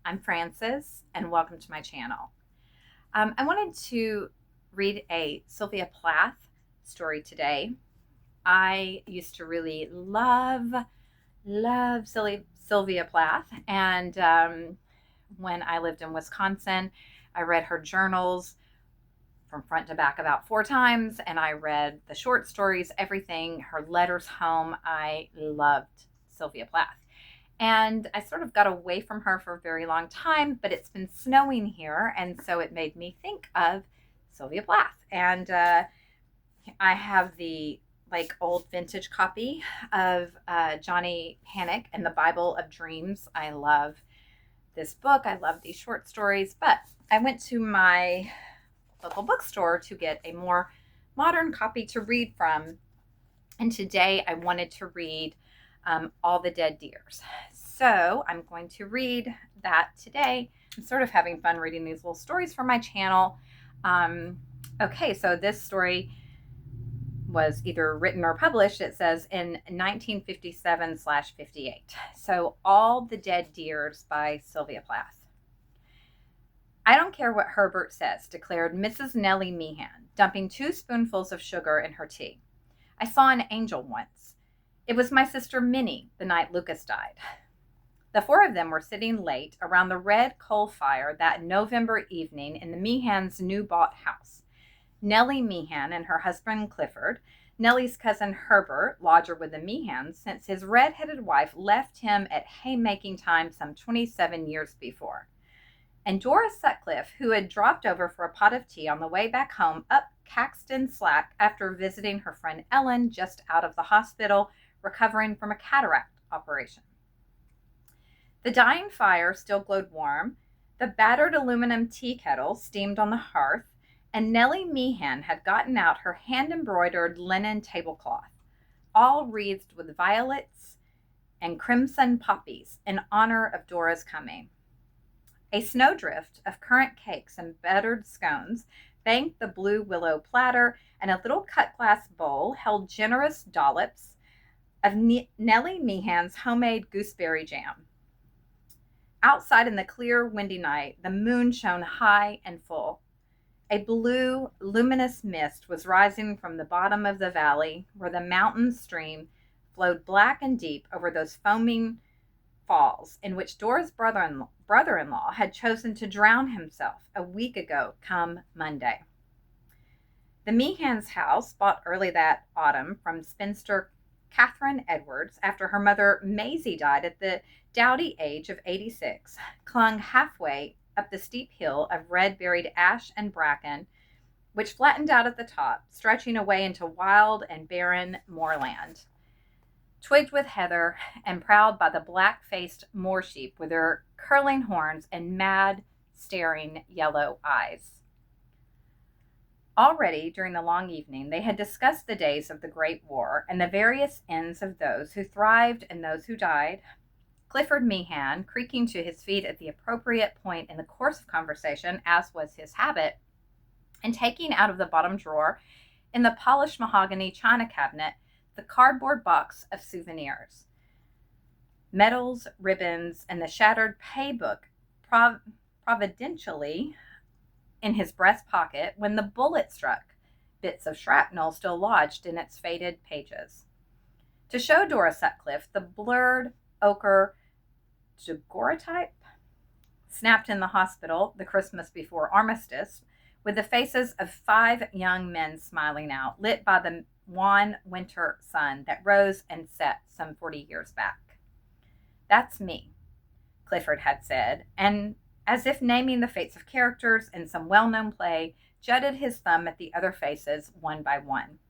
I'm Frances, and welcome to my channel. I wanted to read a Sylvia Plath story today. I used to really love Sylvia Plath, and when I lived in Wisconsin, I read her journals from front to back about 4 times, and I read the short stories, everything, her letters home. I loved Sylvia Plath. And I sort of got away from her for a very long time, but it's been snowing here, and so it made me think of Sylvia Plath. And I have the old vintage copy of Johnny Panic and the Bible of Dreams. I love this book. I love these short stories, but I went to my local bookstore to get a more modern copy to read from. And today I wanted to read All the Dead Deers. So I'm going to read that today. I'm sort of having fun reading these little stories for my channel. Okay, so this story was either written or published, it says, in 1957/58. So All the Dead Deers by Sylvia Plath. I don't care what Herbert says, declared Mrs. Nellie Meehan, dumping 2 spoonfuls of sugar in her tea. I saw an angel once. It was my sister Minnie the night Lucas died. The 4 of them were sitting late around the red coal fire that November evening in the Meehans' new-bought house. Nellie Meehan and her husband Clifford, Nellie's cousin Herbert, lodger with the Meehans since his red-headed wife left him at haymaking time some 27 years before, and Dora Sutcliffe, who had dropped over for a pot of tea on the way back home up Caxton Slack after visiting her friend Ellen just out of the hospital, recovering from a cataract operation. The dying fire still glowed warm, the battered aluminum tea kettle steamed on the hearth, and Nellie Meehan had gotten out her hand-embroidered linen tablecloth, all wreathed with violets and crimson poppies in honor of Dora's coming. A snowdrift of currant cakes and buttered scones banked the blue willow platter, and a little cut-glass bowl held generous dollops of Nellie Meehan's homemade gooseberry jam. Outside in the clear, windy night, the moon shone high and full. A blue, luminous mist was rising from the bottom of the valley where the mountain stream flowed black and deep over those foaming falls in which Dora's brother-in-law had chosen to drown himself a week ago come Monday. The Meehan's house, bought early that autumn from spinster Catherine Edwards after her mother Maisie died at the dowdy age of 86, clung halfway up the steep hill of red-berried ash and bracken, which flattened out at the top, stretching away into wild and barren moorland, twigged with heather and prowled by the black-faced moor sheep with their curling horns and mad, staring yellow eyes. Already, during the long evening, they had discussed the days of the Great War and the various ends of those who thrived and those who died. Clifford Meehan, creaking to his feet at the appropriate point in the course of conversation, as was his habit, and taking out of the bottom drawer in the polished mahogany china cabinet the cardboard box of souvenirs, medals, ribbons, and the shattered pay book providentially in his breast pocket when the bullet struck, bits of shrapnel still lodged in its faded pages. To show Dora Sutcliffe the blurred ochre daguerreotype snapped in the hospital the Christmas before armistice, with the faces of 5 young men smiling out, lit by the wan winter sun that rose and set some 40 years back. That's me, Clifford had said, and as if naming the fates of characters in some well-known play, jutted his thumb at the other faces one by one.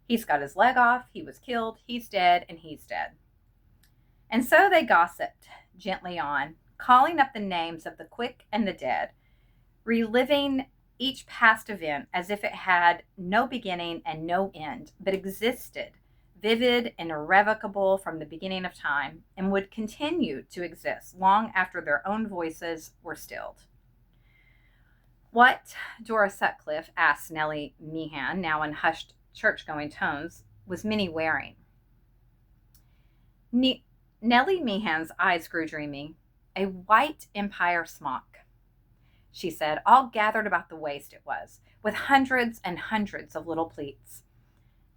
He's got his leg off, he was killed, he's dead, and he's dead. And so they gossiped gently on, calling up the names of the quick and the dead, reliving each past event as if it had no beginning and no end, but existed, vivid and irrevocable from the beginning of time, and would continue to exist long after their own voices were stilled. What, Dora Sutcliffe asked Nellie Meehan, now in hushed church-going tones, was Minnie wearing? Nellie Meehan's eyes grew dreamy. "A white Empire smock," she said, "all gathered about the waist it was, with hundreds and hundreds of little pleats.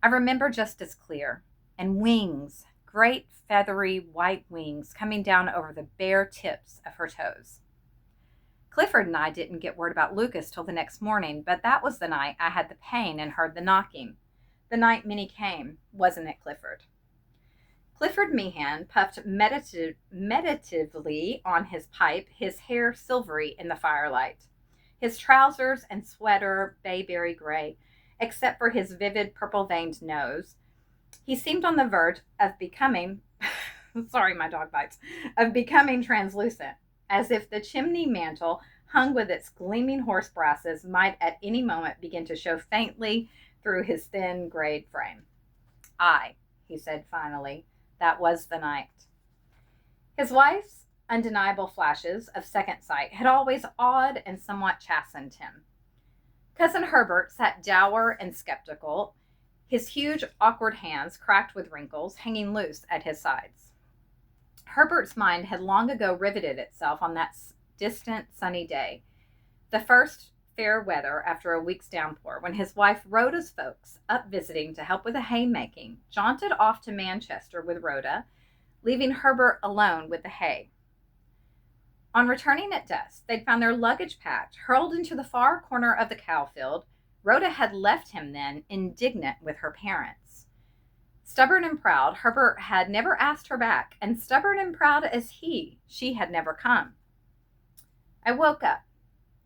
I remember just as clear. And wings, great feathery white wings coming down over the bare tips of her toes." Clifford and I didn't get word about Lucas till the next morning, but that was the night I had the pain and heard the knocking. The night Minnie came, wasn't it, Clifford? Clifford Meehan puffed meditatively on his pipe, his hair silvery in the firelight. His trousers and sweater bayberry gray, except for his vivid purple-veined nose. He seemed on the verge of becoming, sorry, my dog bites, of becoming translucent, as if the chimney mantle, hung with its gleaming horse brasses, might at any moment begin to show faintly through his thin, grayed frame. "Aye," he said finally, "that was the night." His wife's undeniable flashes of second sight had always awed and somewhat chastened him. Cousin Herbert sat dour and skeptical, his huge, awkward hands, cracked with wrinkles, hanging loose at his sides. Herbert's mind had long ago riveted itself on that distant, sunny day, the first fair weather after a week's downpour, when his wife, Rhoda's folks, up visiting to help with the haymaking, jaunted off to Manchester with Rhoda, leaving Herbert alone with the hay. On returning at dusk, they'd found their luggage packed, hurled into the far corner of the cow field. Rhoda had left him then, indignant with her parents. Stubborn and proud, Herbert had never asked her back, and stubborn and proud as she had never come. I woke up.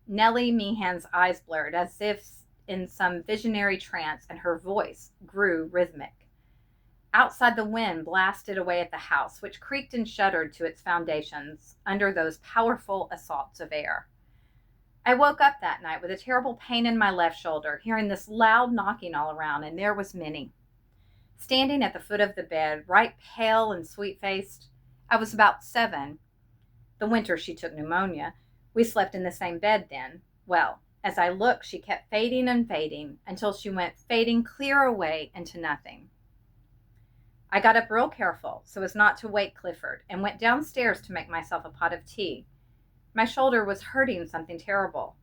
Nellie Meehan's eyes blurred, as if in some visionary trance, and her voice grew rhythmic. Outside, the wind blasted away at the house, which creaked and shuddered to its foundations under those powerful assaults of air. I woke up that night with a terrible pain in my left shoulder, hearing this loud knocking all around, and there was Minnie, standing at the foot of the bed, right pale and sweet-faced. I was about 7. The winter she took pneumonia. We slept in the same bed then. Well, as I looked, she kept fading and fading until she went fading clear away into nothing. I got up real careful so as not to wake Clifford, and went downstairs to make myself a pot of tea. My shoulder was hurting something terrible,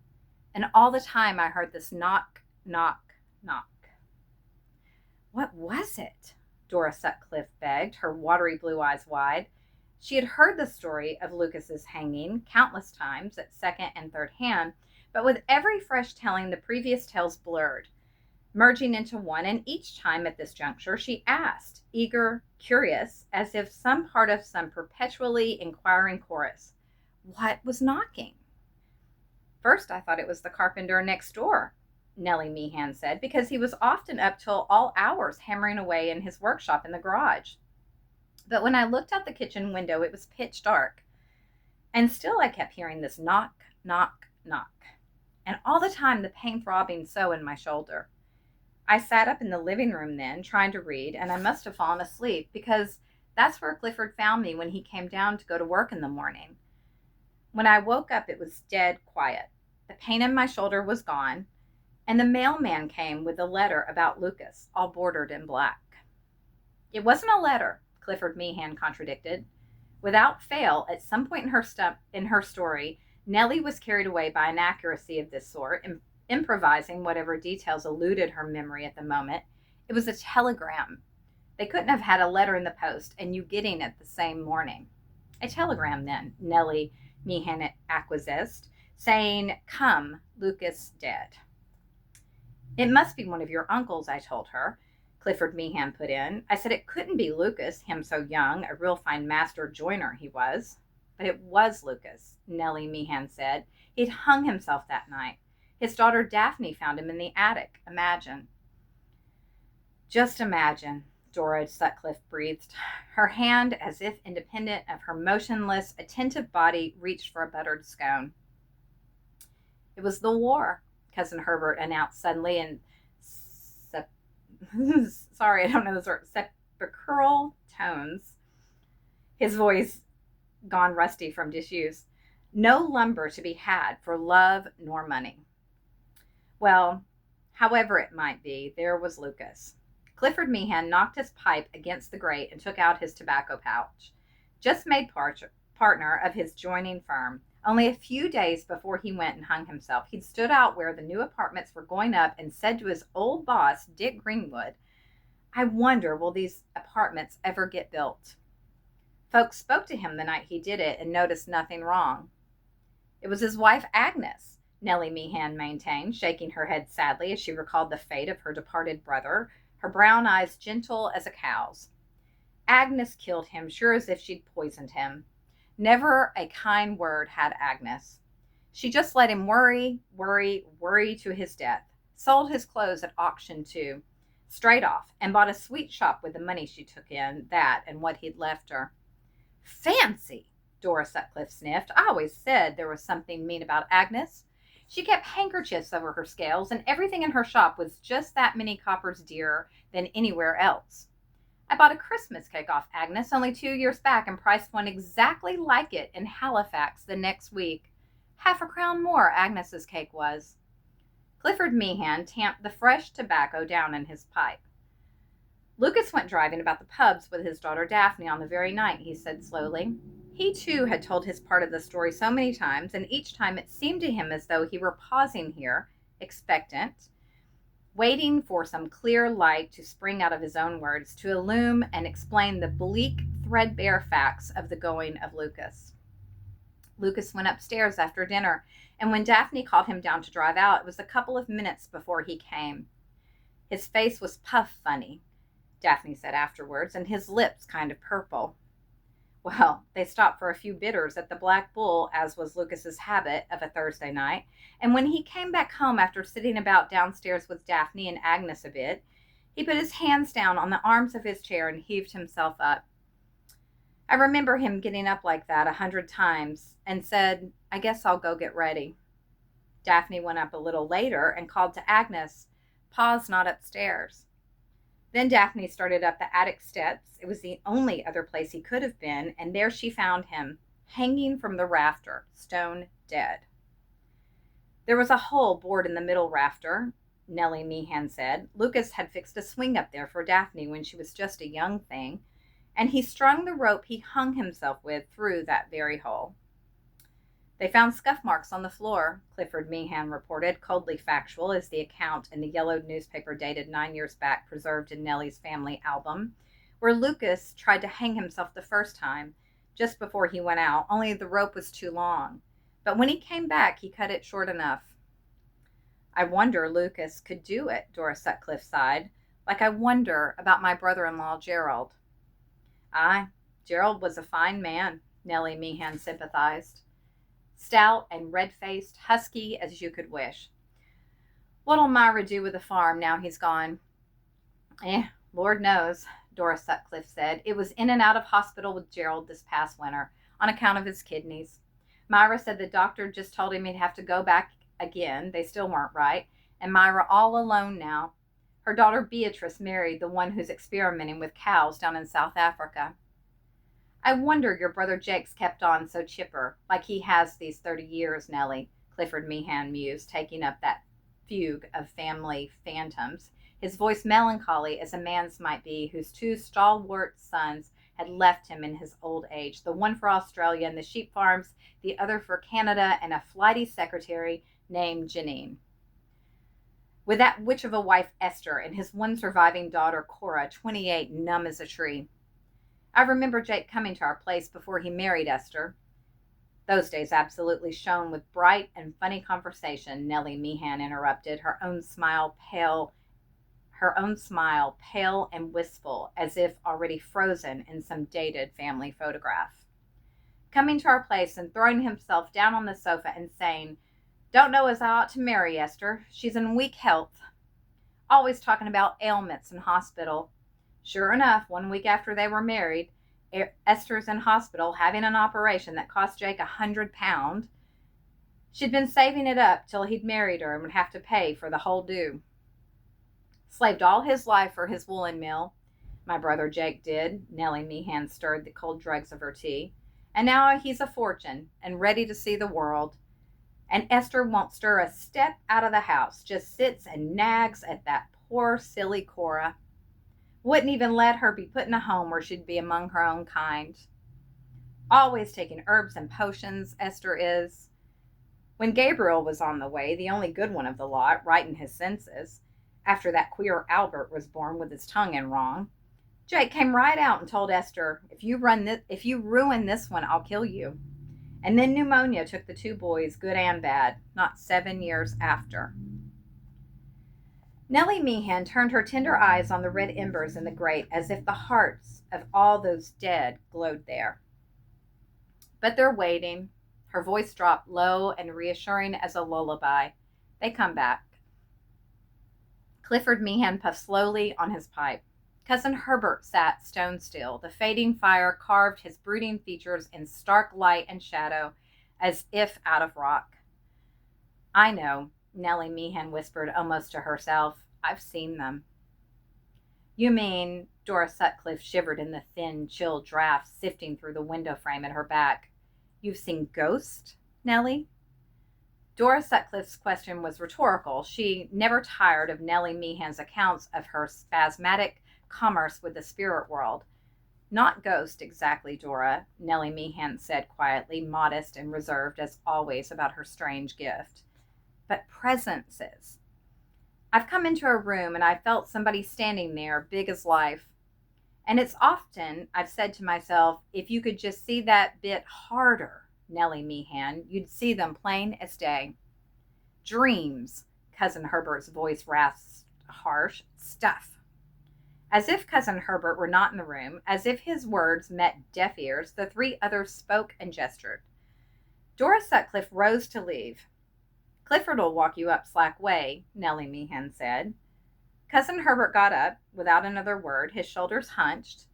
and all the time I heard this knock, knock, knock. "What was it?" Dora Sutcliffe begged, her watery blue eyes wide. She had heard the story of Lucas's hanging countless times at second and third hand, but with every fresh telling the previous tales blurred, merging into one, and each time at this juncture she asked, eager, curious, as if some part of some perpetually inquiring chorus, "What was knocking?" "First I thought it was the carpenter next door," Nellie Meehan said, "because he was often up till all hours hammering away in his workshop in the garage. But when I looked out the kitchen window, it was pitch dark, and still I kept hearing this knock, knock, knock, and all the time the pain throbbing so in my shoulder. I sat up in the living room then, trying to read, and I must have fallen asleep, because that's where Clifford found me when he came down to go to work in the morning. When I woke up, it was dead quiet. The pain in my shoulder was gone, and the mailman came with a letter about Lucas, all bordered in black." "It wasn't a letter," Clifford Meehan contradicted. Without fail, at some point in her story, Nellie was carried away by an accuracy of this sort, improvising whatever details eluded her memory at the moment. "It was a telegram. They couldn't have had a letter in the post, and you getting it the same morning." "A telegram, then," Nellie Meehan acquiesced, saying, "Come, Lucas dead." "It must be one of your uncles," I told her. Clifford Meehan put in. "I said it couldn't be Lucas, him so young, a real fine master joiner he was." "But it was Lucas," Nellie Meehan said. "He'd hung himself that night. His daughter Daphne found him in the attic. Imagine." "Just imagine," Dora Sutcliffe breathed, her hand, as if independent of her motionless, attentive body, reached for a buttered scone. "It was the war," Cousin Herbert announced suddenly in sorry, I don't know those words, sepulchral tones, his voice gone rusty from disuse. "No lumber to be had for love nor money." Well, however it might be, there was Lucas. Clifford Meehan knocked his pipe against the grate and took out his tobacco pouch, just made partner of his joining firm. Only a few days before he went and hung himself, he'd stood out where the new apartments were going up and said to his old boss, Dick Greenwood, "I wonder, will these apartments ever get built?" Folks spoke to him the night he did it and noticed nothing wrong. It was his wife, Agnes, Nellie Meehan maintained, shaking her head sadly as she recalled the fate of her departed brother, her brown eyes gentle as a cow's. Agnes killed him, sure as if she'd poisoned him. Never a kind word had Agnes. She just let him worry, worry, worry to his death. Sold his clothes at auction, too, straight off, and bought a sweet shop with the money she took in, that and what he'd left her. Fancy! Dora Sutcliffe sniffed. I always said there was something mean about Agnes. She kept handkerchiefs over her scales, and everything in her shop was just that many coppers dearer than anywhere else. I bought a Christmas cake off Agnes only 2 years back and priced one exactly like it in Halifax the next week. Half a crown more, Agnes's cake was. Clifford Meehan tamped the fresh tobacco down in his pipe. Lucas went driving about the pubs with his daughter Daphne on the very night, he said slowly. He, too, had told his part of the story so many times, and each time it seemed to him as though he were pausing here, expectant, waiting for some clear light to spring out of his own words to illume and explain the bleak, threadbare facts of the going of Lucas. Lucas went upstairs after dinner, and when Daphne called him down to drive out, it was a couple of minutes before he came. His face was puff funny, Daphne said afterwards, and his lips kind of purple. Well, they stopped for a few bitters at the Black Bull, as was Lucas's habit of a Thursday night, and when he came back home after sitting about downstairs with Daphne and Agnes a bit, he put his hands down on the arms of his chair and heaved himself up. I remember him getting up like that 100 times and said, "I guess I'll go get ready." Daphne went up a little later and called to Agnes, "Pa's not upstairs." Then Daphne started up the attic steps. It was the only other place he could have been, and there she found him, hanging from the rafter, stone dead. There was a hole bored in the middle rafter, Nellie Meehan said. Lucas had fixed a swing up there for Daphne when she was just a young thing, and he strung the rope he hung himself with through that very hole. They found scuff marks on the floor, Clifford Meehan reported, coldly factual as the account in the yellowed newspaper dated 9 years back preserved in Nellie's family album, where Lucas tried to hang himself the first time, just before he went out, only the rope was too long. But when he came back, he cut it short enough. I wonder Lucas could do it, Dora Sutcliffe sighed, like I wonder about my brother-in-law, Gerald. Aye, Gerald was a fine man, Nellie Meehan sympathized. Stout and red-faced, husky as you could wish. What'll Myra do with the farm now he's gone? Lord knows, Dora Sutcliffe said. It was in and out of hospital with Gerald this past winter, on account of his kidneys. Myra said the doctor just told him he'd have to go back again. They still weren't right. And Myra all alone now. Her daughter Beatrice married the one who's experimenting with cows down in South Africa. I wonder your brother Jake's kept on so chipper, like he has these 30 years, Nellie, Clifford Meehan mused, taking up that fugue of family phantoms, his voice melancholy as a man's might be whose 2 stalwart sons had left him in his old age, the one for Australia and the sheep farms, the other for Canada, and a flighty secretary named Janine. With that witch of a wife, Esther, and his one surviving daughter, Cora, 28, numb as a tree. I remember Jake coming to our place before he married Esther. Those days absolutely shone with bright and funny conversation, Nellie Meehan interrupted, her own smile pale and wistful, as if already frozen in some dated family photograph. Coming to our place and throwing himself down on the sofa and saying, "Don't know as I ought to marry Esther. She's in weak health. Always talking about ailments in hospital." Sure enough, 1 week after they were married, Esther's in hospital having an operation that cost Jake £100. She'd been saving it up till he'd married her and would have to pay for the whole due. Slaved all his life for his woolen mill, my brother Jake did. Nellie Meehan stirred the cold dregs of her tea. And now he's a fortune and ready to see the world. And Esther won't stir a step out of the house, just sits and nags at that poor, silly Cora. Wouldn't even let her be put in a home where she'd be among her own kind. Always taking herbs and potions, Esther is. When Gabriel was on the way, the only good one of the lot, right in his senses, after that queer Albert was born with his tongue in wrong, Jake came right out and told Esther, if you ruin this one, I'll kill you. And then pneumonia took the two boys, good and bad, not 7 years after. Nellie Meehan turned her tender eyes on the red embers in the grate as if the hearts of all those dead glowed there. But they're waiting. Her voice dropped low and reassuring as a lullaby. They come back. Clifford Meehan puffed slowly on his pipe. Cousin Herbert sat stone still. The fading fire carved his brooding features in stark light and shadow, as if out of rock. I know, Nellie Meehan whispered almost to herself. I've seen them. You mean, Dora Sutcliffe shivered in the thin, chill draft sifting through the window frame at her back. You've seen ghosts, Nellie? Dora Sutcliffe's question was rhetorical. She never tired of Nellie Meehan's accounts of her spasmodic commerce with the spirit world. Not ghost exactly, Dora, Nellie Meehan said quietly, modest and reserved as always about her strange gift. But presences. I've come into a room and I felt somebody standing there, big as life. And it's often I've said to myself, if you could just see that bit harder, Nellie Meehan, you'd see them plain as day. Dreams, Cousin Herbert's voice rasped harsh. Stuff. As if Cousin Herbert were not in the room, as if his words met deaf ears, the three others spoke and gestured. Dora Sutcliffe rose to leave. Clifford'll walk you up Slack Way, Nellie Meehan said. Cousin Herbert got up, without another word, his shoulders hunched,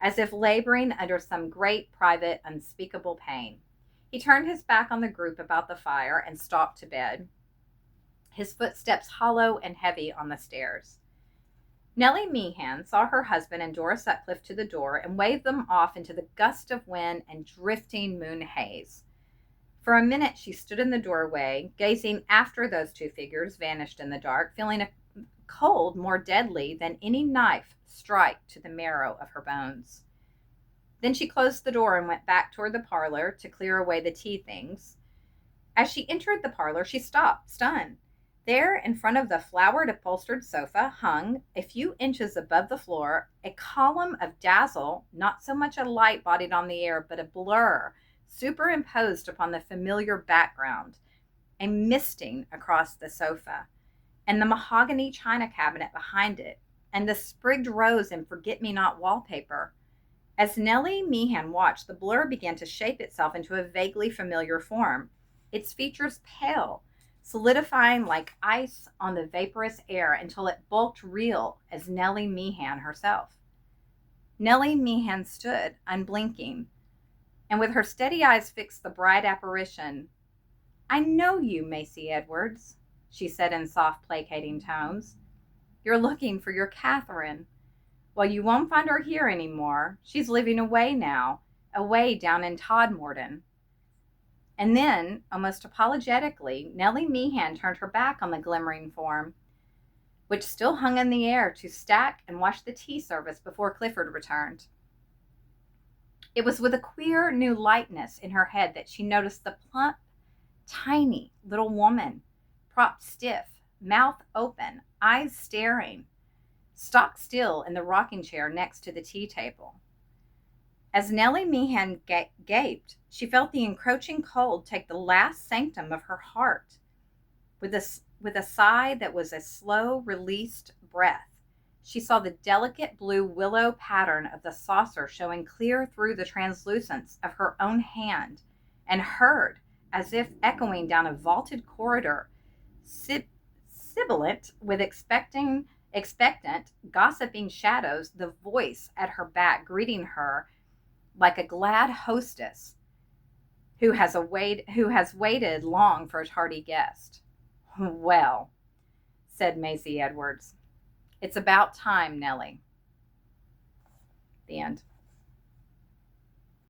as if laboring under some great, private, unspeakable pain. He turned his back on the group about the fire and stalked to bed, his footsteps hollow and heavy on the stairs. Nellie Meehan saw her husband and Dora Sutcliffe to the door and waved them off into the gust of wind and drifting moon haze. For a minute she stood in the doorway, gazing after those two figures vanished in the dark, feeling a cold more deadly than any knife strike to the marrow of her bones. Then she closed the door and went back toward the parlor to clear away the tea things. As she entered the parlor, she stopped, stunned. There, in front of the flowered upholstered sofa, hung, a few inches above the floor, a column of dazzle, not so much a light bodied on the air, but a blur, superimposed upon the familiar background, a misting across the sofa, and the mahogany china cabinet behind it, and the sprigged rose and forget-me-not wallpaper. As Nellie Meehan watched, the blur began to shape itself into a vaguely familiar form, its features pale, solidifying like ice on the vaporous air until it bulked real as Nellie Meehan herself. Nellie Meehan stood, unblinking, and with her steady eyes fixed the bright apparition. I know you, Macy Edwards, she said in soft, placating tones. You're looking for your Catherine. Well, you won't find her here anymore. She's living away now, away down in Todmorden. And then, almost apologetically, Nellie Meehan turned her back on the glimmering form, which still hung in the air, to stack and watch the tea service before Clifford returned. It was with a queer new lightness in her head that she noticed the plump, tiny little woman, propped stiff, mouth open, eyes staring, stock still in the rocking chair next to the tea table. As Nellie Meehan gaped, she felt the encroaching cold take the last sanctum of her heart. With a sigh that was a slow, released breath, she saw the delicate blue willow pattern of the saucer showing clear through the translucence of her own hand, and heard, as if echoing down a vaulted corridor, sibilant with expectant, gossiping shadows, the voice at her back greeting her like a glad hostess who has waited long for a tardy guest. Well, said Maisie Edwards, it's about time, Nellie. The end.